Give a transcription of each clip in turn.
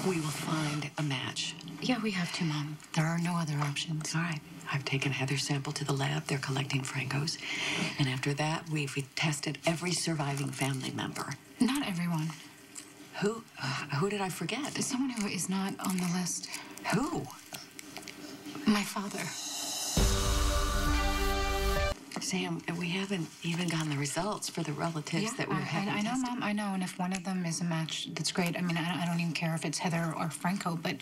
We will find a match. Yeah, we have to, Mom. There are no other options. All right. I've taken Heather's sample to the lab. They're collecting Franco's. And after that, we've tested every surviving family member. Not everyone. Who did I forget? Someone who is not on the list. Who? My father. Sam, we haven't even gotten the results for the relatives that we're having I know, tested. Mom, I know. And if one of them is a match, that's great. I mean, I don't even care if it's Heather or Franco, but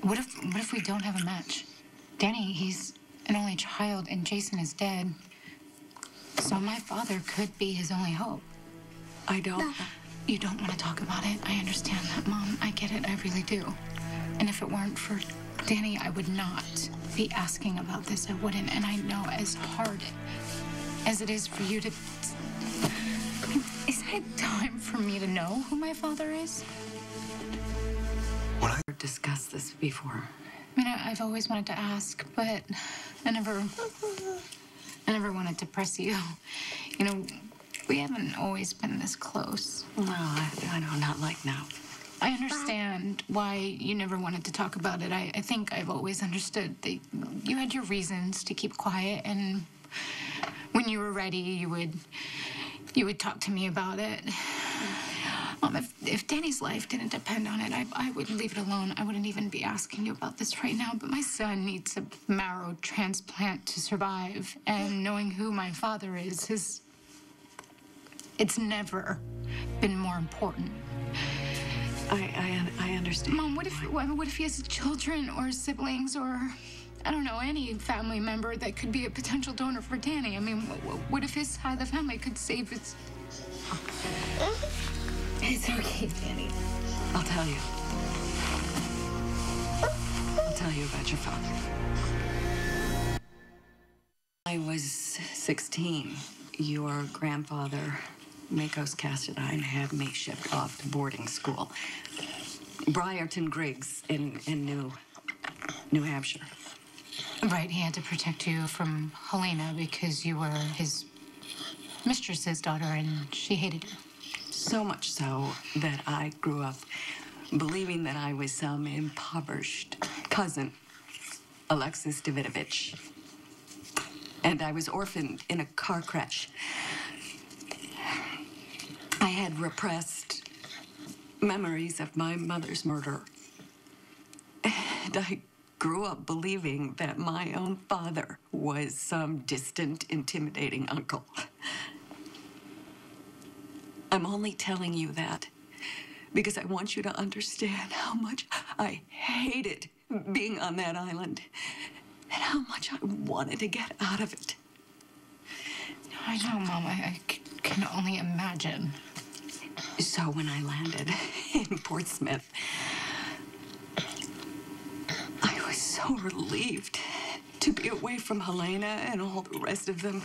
what if we don't have a match? Danny, he's an only child, and Jason is dead. So my father could be his only hope. I don't... You don't want to talk about it. I understand that, Mom. I get it. I really do. And if it weren't for Danny, I would not be asking about this. I wouldn't. And I know as hard as it is for you to... Is it time for me to know who my father is? What? I've discussed this before. I mean, I've always wanted to ask, but I never wanted to press you. You know, we haven't always been this close. No, I know, not like now. I understand why you never wanted to talk about it. I think I've always understood that you had your reasons to keep quiet, and when you were ready, you would talk to me about it. Mom, if Danny's life didn't depend on it, I would leave it alone. I wouldn't even be asking you about this right now, but my son needs a marrow transplant to survive, and knowing who my father is, it's never been more important. I understand. Mom, what if he has children or siblings or, I don't know, any family member that could be a potential donor for Danny? I mean, what if his side of the family could save his... It's okay, Danny. I'll tell you. I'll tell you about your father. I was 16. Your grandfather, Makos Cassadine, had me shipped off to boarding school. Briarton Griggs in New Hampshire. Right, he had to protect you from Helena because you were his mistress's daughter and she hated you. So much so that I grew up believing that I was some impoverished cousin, Alexis Davidovich. And I was orphaned in a car crash. I had repressed memories of my mother's murder. And I grew up believing that my own father was some distant, intimidating uncle. I'm only telling you that because I want you to understand how much I hated being on that island and how much I wanted to get out of it. I know, Mom. I can only imagine. So when I landed in Portsmouth, I was so relieved to be away from Helena and all the rest of them.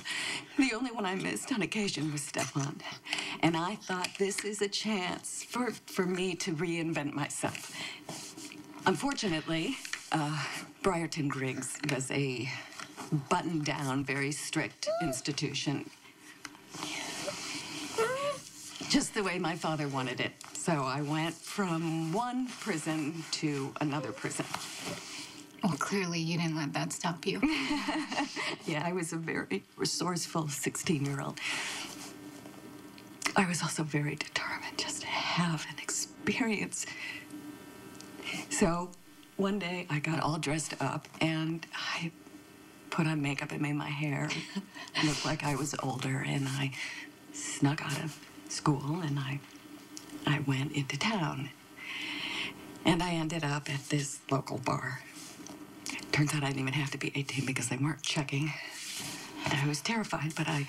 The only one I missed on occasion was Stefan. And I thought this is a chance for me to reinvent myself. Unfortunately, Briarton Griggs was a buttoned-down, very strict institution. Just the way my father wanted it. So I went from one prison to another prison. Well, clearly you didn't let that stop you. Yeah, I was a very resourceful 16-year-old. I was also very determined just to have an experience. So one day I got all dressed up and I put on makeup and made my hair look like I was older, and I snuck out of school and I went into town. And I ended up at this local bar. Turns out I didn't even have to be 18 because they weren't checking. And I was terrified, but I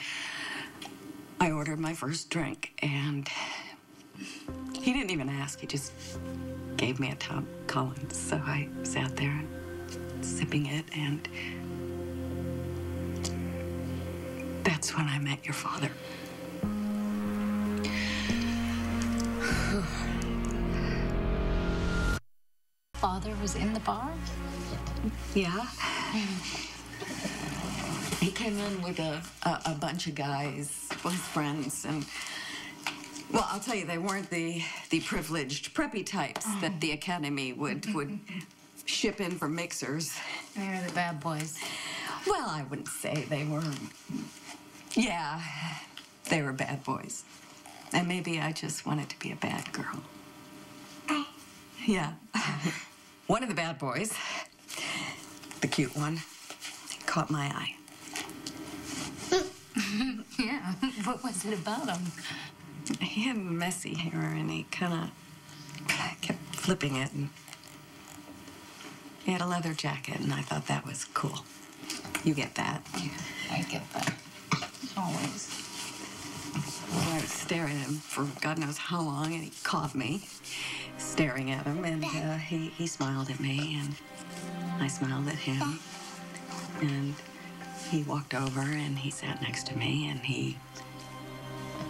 ordered my first drink, and he didn't even ask. He just gave me a Tom Collins. So I sat there sipping it, and that's when I met your father. Father was in the bar? Yeah. He came in with a bunch of guys, his friends, and Well, I'll tell you, they weren't the privileged, preppy types that the Academy would ship in for mixers. They were the bad boys. Well, I wouldn't say they were. Yeah, they were bad boys. And maybe I just wanted to be a bad girl. Yeah. One of the bad boys, the cute one, caught my eye. Yeah, what was it about him? He had messy hair, and he kind of kept flipping it, and he had a leather jacket, and I thought that was cool. You get that? Yeah, I get that. Always. I was staring at him for God knows how long, and he caught me staring at him, and he smiled at me, and I smiled at him, and he walked over, and he sat next to me, and he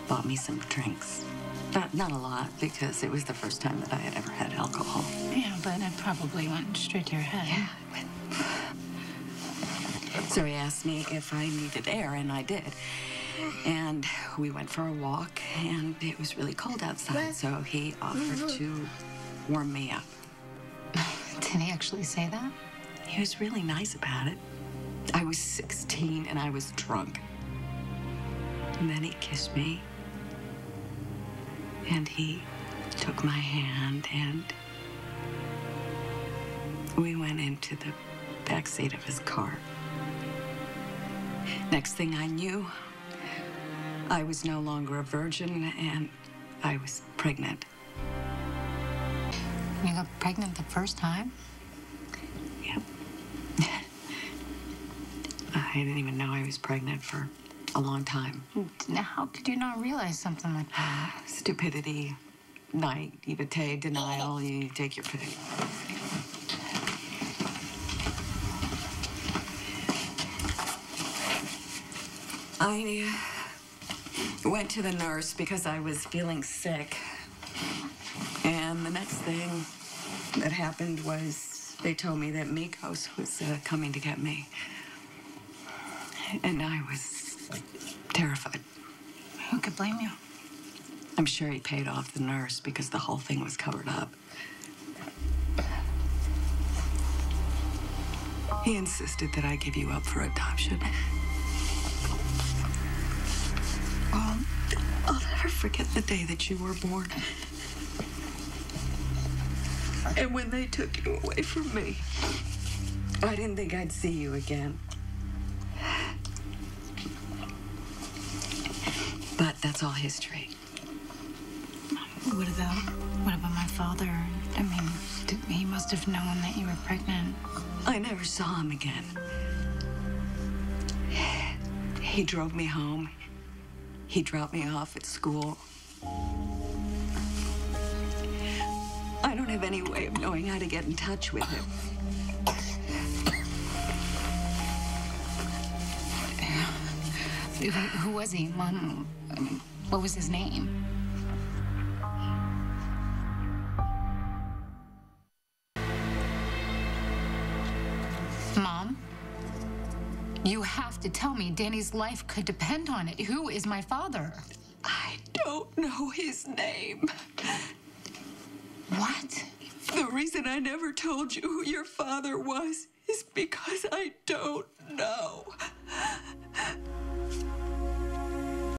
bought me some drinks. Not a lot, because it was the first time that I had ever had alcohol. Yeah, but it probably went straight to your head. Yeah, it went. So he asked me if I needed air, and I did. And we went for a walk, and it was really cold outside, so he offered to warm me up. Did he actually say that? He was really nice about it. I was 16, and I was drunk. And then he kissed me. And he took my hand, and we went into the back seat of his car. Next thing I knew, I was no longer a virgin, and I was pregnant. You got pregnant the first time? Yep. I didn't even know I was pregnant for a long time. Now, how could you not realize something like that? Stupidity, naivete, denial, you take your pick. I went to the nurse because I was feeling sick. And the next thing that happened was they told me that Mikos was coming to get me. And I was terrified. Who could blame you? I'm sure he paid off the nurse because the whole thing was covered up. He insisted that I give you up for adoption. I'll never forget the day that you were born. And when they took you away from me, I didn't think I'd see you again. But that's all history. What about my father? I mean, he must have known that you were pregnant. I never saw him again. He drove me home. He dropped me off at school. I don't have any way of knowing how to get in touch with him. Who was he, Mom? What was his name? Mom? You have to tell me. Danny's life could depend on it. Who is my father? I don't know his name. What? The reason I never told you who your father was is because I don't know.